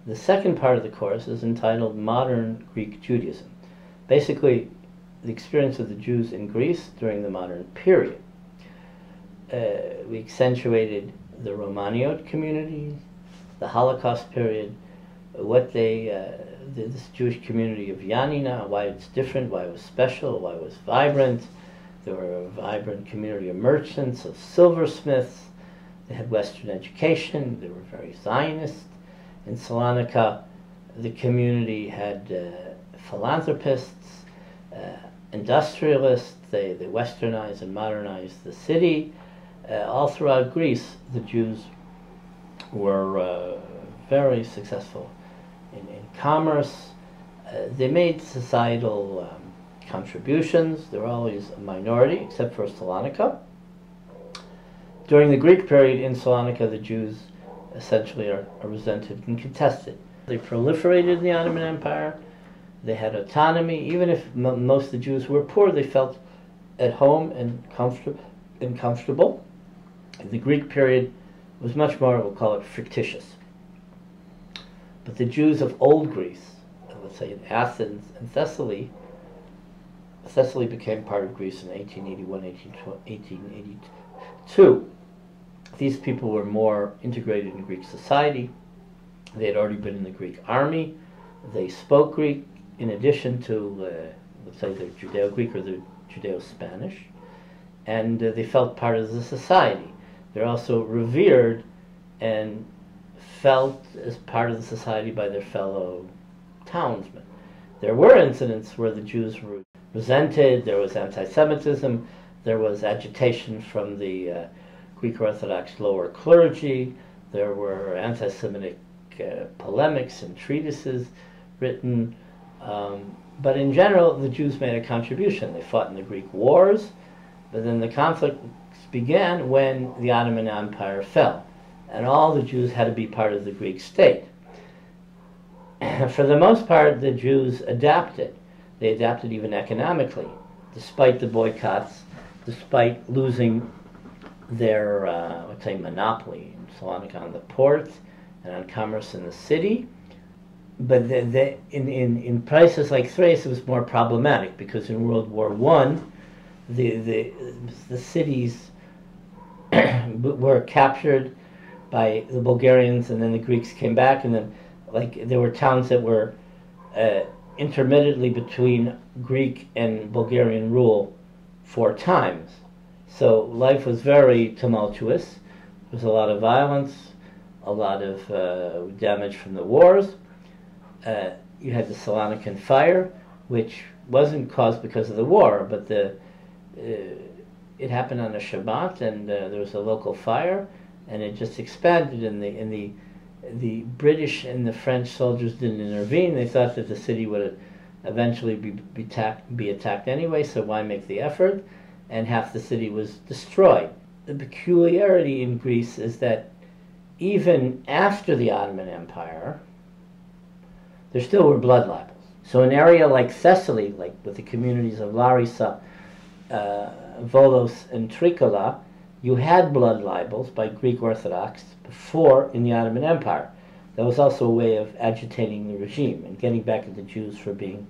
The second part of the course is entitled Modern Greek Judaism. Basically, the experience of the Jews in Greece during the modern period. We accentuated the Romaniot community, the Holocaust period, this Jewish community of Yanina, why it's different, why it was special, why it was vibrant. There were a vibrant community of merchants, of silversmiths. They had Western education. They were very Zionist. In Salonika, the community had philanthropists, industrialists. They westernized and modernized the city. All throughout Greece, the Jews were very successful in commerce. They made societal contributions. They were always a minority, except for Salonika. During the Greek period in Salonika, the Jews essentially are resented and contested. They proliferated in the Ottoman Empire. They had autonomy. Even if most of the Jews were poor, they felt at home and comfortable. The Greek period was much more, we'll call it, fictitious. But the Jews of Old Greece, let's say in Athens and Thessaly became part of Greece in 1881, 1882. These people were more integrated in Greek society. They had already been in the Greek army. They spoke Greek in addition to, let's say, the Judeo-Greek or the Judeo-Spanish. And they felt part of the society. They're also revered and felt as part of the society by their fellow townsmen. There were incidents where the Jews were resented. There was anti-Semitism. There was agitation from the Greek Orthodox lower clergy. There were anti-Semitic polemics and treatises written. But in general, the Jews made a contribution. They fought in the Greek wars, but then the conflicts began when the Ottoman Empire fell, and all the Jews had to be part of the Greek state. For the most part, the Jews adapted. They adapted even economically, despite the boycotts, despite losing their, let's say, monopoly in Salonika on the port and on commerce in the city. But in places like Thrace, it was more problematic because in World War I, the cities were captured by the Bulgarians, and then the Greeks came back, and then there were towns that were intermittently between Greek and Bulgarian rule 4 times. So life was very tumultuous. There was a lot of violence, a lot of damage from the wars. You had the Salonican fire, which wasn't caused because of the war, but it happened on a Shabbat, and there was a local fire, and it just expanded. And the British and the French soldiers didn't intervene. They thought that the city would eventually be attacked anyway, so why make the effort? And half the city was destroyed. The peculiarity in Greece is that even after the Ottoman Empire, there still were blood libels. So an area like Thessaly, like with the communities of Larissa, Volos, and Trikola, you had blood libels by Greek Orthodox before in the Ottoman Empire. That was also a way of agitating the regime and getting back at the Jews for being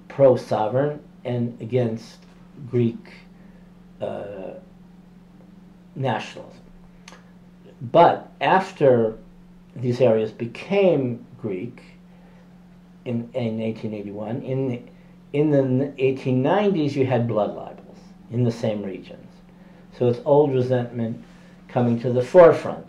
pro-sovereign and against Greek nationalism. But after these areas became Greek in 1881, in the 1890s you had blood libels in the same regions. So it's old resentment coming to the forefront.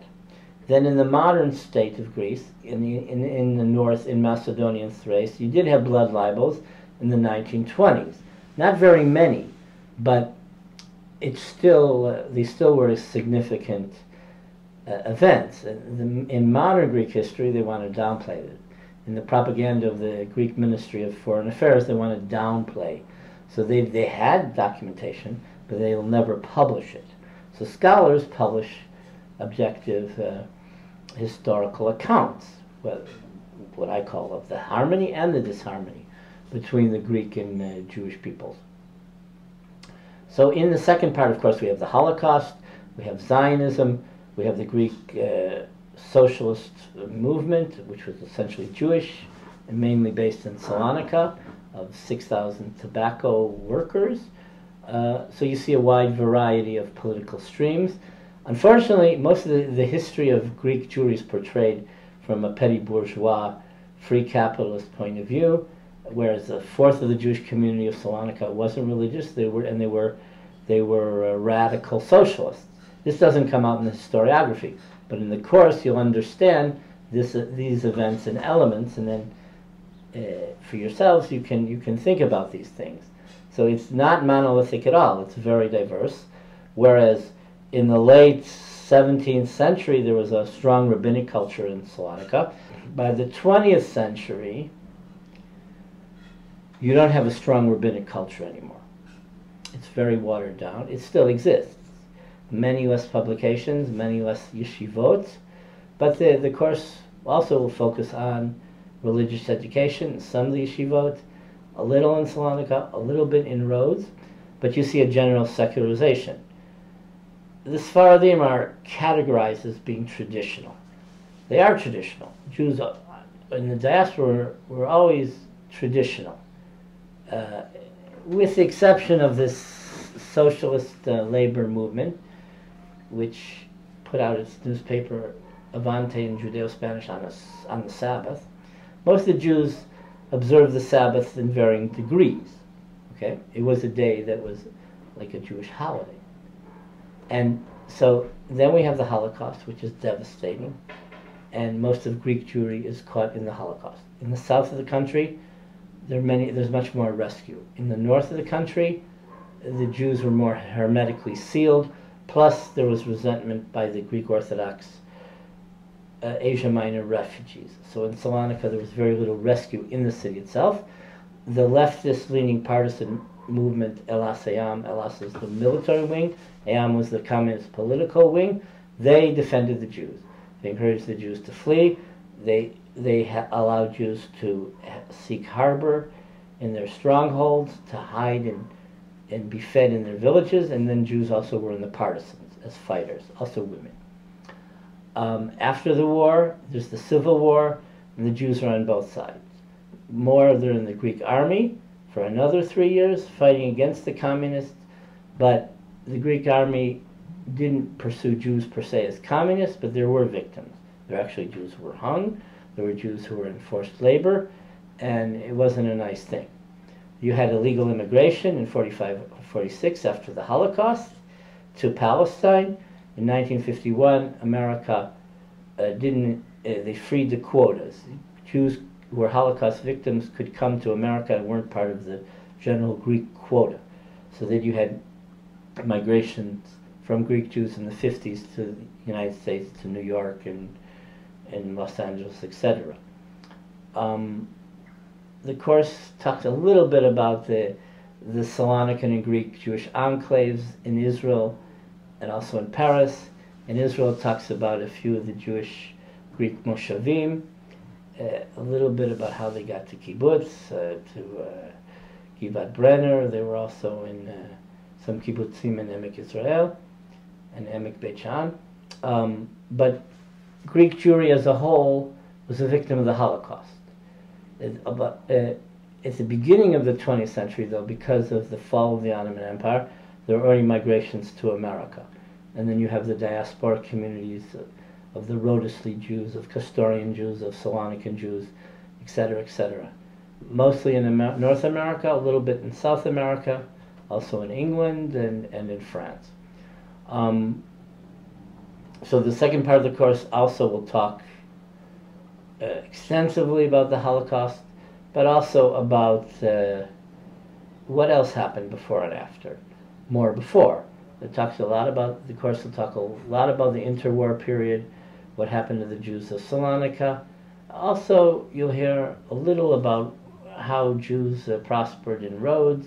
Then in the modern state of Greece, in the north, in Macedonia and Thrace, you did have blood libels in the 1920s. Not very many, but it's still these still were significant events. In modern Greek history, they want to downplay it. In the propaganda of the Greek Ministry of Foreign Affairs, they want to downplay. So they had documentation, but they will never publish it. So scholars publish objective historical accounts, what I call of the harmony and the disharmony between the Greek and Jewish peoples. So in the second part, of course, we have the Holocaust, we have Zionism, we have the Greek socialist movement, which was essentially Jewish and mainly based in Salonika, of 6,000 tobacco workers. So you see a wide variety of political streams. Unfortunately, most of the history of Greek Jewry is portrayed from a petty bourgeois, free capitalist point of view, whereas a fourth of the Jewish community of Salonika wasn't religious. They were radical socialists. This doesn't come out in the historiography, but in the course you'll understand these events and elements, and then for yourselves you can think about these things. So it's not monolithic at all. It's very diverse. Whereas in the late 17th century there was a strong rabbinic culture in Salonika. By the 20th century you don't have a strong rabbinic culture anymore. It's very watered down. It still exists. Many less publications, many less yeshivot, but the course also will focus on religious education, some of the yeshivot, a little in Salonika, a little bit in Rhodes, but you see a general secularization. The Sfaradim are categorized as being traditional. They are traditional. Jews in the diaspora were always traditional, with the exception of this socialist labor movement, which put out its newspaper Avante in Judeo-Spanish on the Sabbath. Most of the Jews observed the Sabbath in varying degrees. Okay, it was a day that was like a Jewish holiday. And so then we have the Holocaust, which is devastating, and most of Greek Jewry is caught in the Holocaust. In the south of the country, there's much more rescue. In the north of the country, the Jews were more hermetically sealed, plus there was resentment by the Greek Orthodox Asia Minor refugees. So in Salonika there was very little rescue in the city itself. The leftist-leaning partisan movement, Elas Hayam, Elas is the military wing, Hayam was the communist political wing, they defended the Jews. They encouraged the Jews to flee. They allowed Jews to seek harbor in their strongholds, to hide and be fed in their villages, and then Jews also were in the partisans as fighters, also women. After the war, there's the Civil War, and the Jews are on both sides. More, they're in the Greek army for another 3 years, fighting against the communists, but the Greek army didn't pursue Jews per se as communists, but there were victims. There were actually Jews who were hung, there were Jews who were in forced labor, and it wasn't a nice thing. You had illegal immigration in 45-46 after the Holocaust to Palestine. In 1951, America they freed the quotas. Jews who were Holocaust victims could come to America and weren't part of the general Greek quota. So that you had migrations from Greek Jews in the 50s to the United States, to New York and Los Angeles, etc. The course talks a little bit about the Salonican and Greek Jewish enclaves in Israel and also in Paris. In Israel it talks about a few of the Jewish Greek Moshavim, a little bit about how they got to kibbutz, to Givat Brenner. They were also in some kibbutzim in Emek Yisrael and Emek Beit Shan. But Greek Jewry as a whole was a victim of the Holocaust. At the beginning of the 20th century, though, because of the fall of the Ottoman Empire, there were already migrations to America. And then you have the diasporic communities of the Rhodesli Jews, of Castorian Jews, of Salonican Jews, etc., etc. Mostly in North America, a little bit in South America, also in England and in France. So the second part of the course also will talk extensively about the Holocaust, but also about what else happened before and after. More before. It talks a lot about, the course will talk a lot about the interwar period, what happened to the Jews of Salonika. Also, you'll hear a little about how Jews prospered in Rhodes.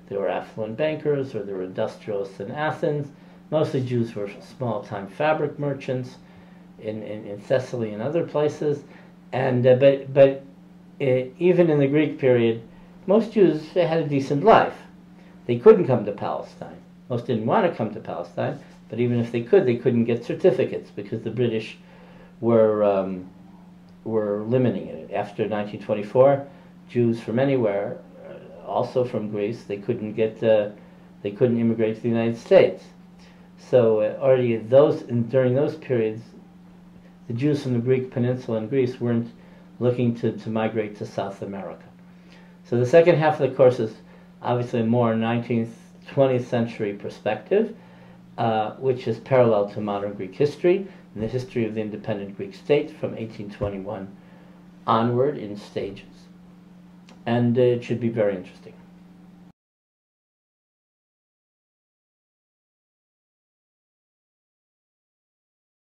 There were affluent bankers, or there were industrialists in Athens. Mostly Jews were small-time fabric merchants in Thessaly and other places. And but even in the Greek period, most Jews had a decent life. They couldn't come to Palestine. Most didn't want to come to Palestine, but even if they could, they couldn't get certificates because the British were limiting it. After 1924, Jews from anywhere, also from Greece, they couldn't immigrate to the United States. So already during those periods, the Jews from the Greek peninsula in Greece weren't looking to migrate to South America. So the second half of the course is obviously more 19th, 20th century perspective, which is parallel to modern Greek history and the history of the independent Greek state from 1821 onward in stages. And it should be very interesting.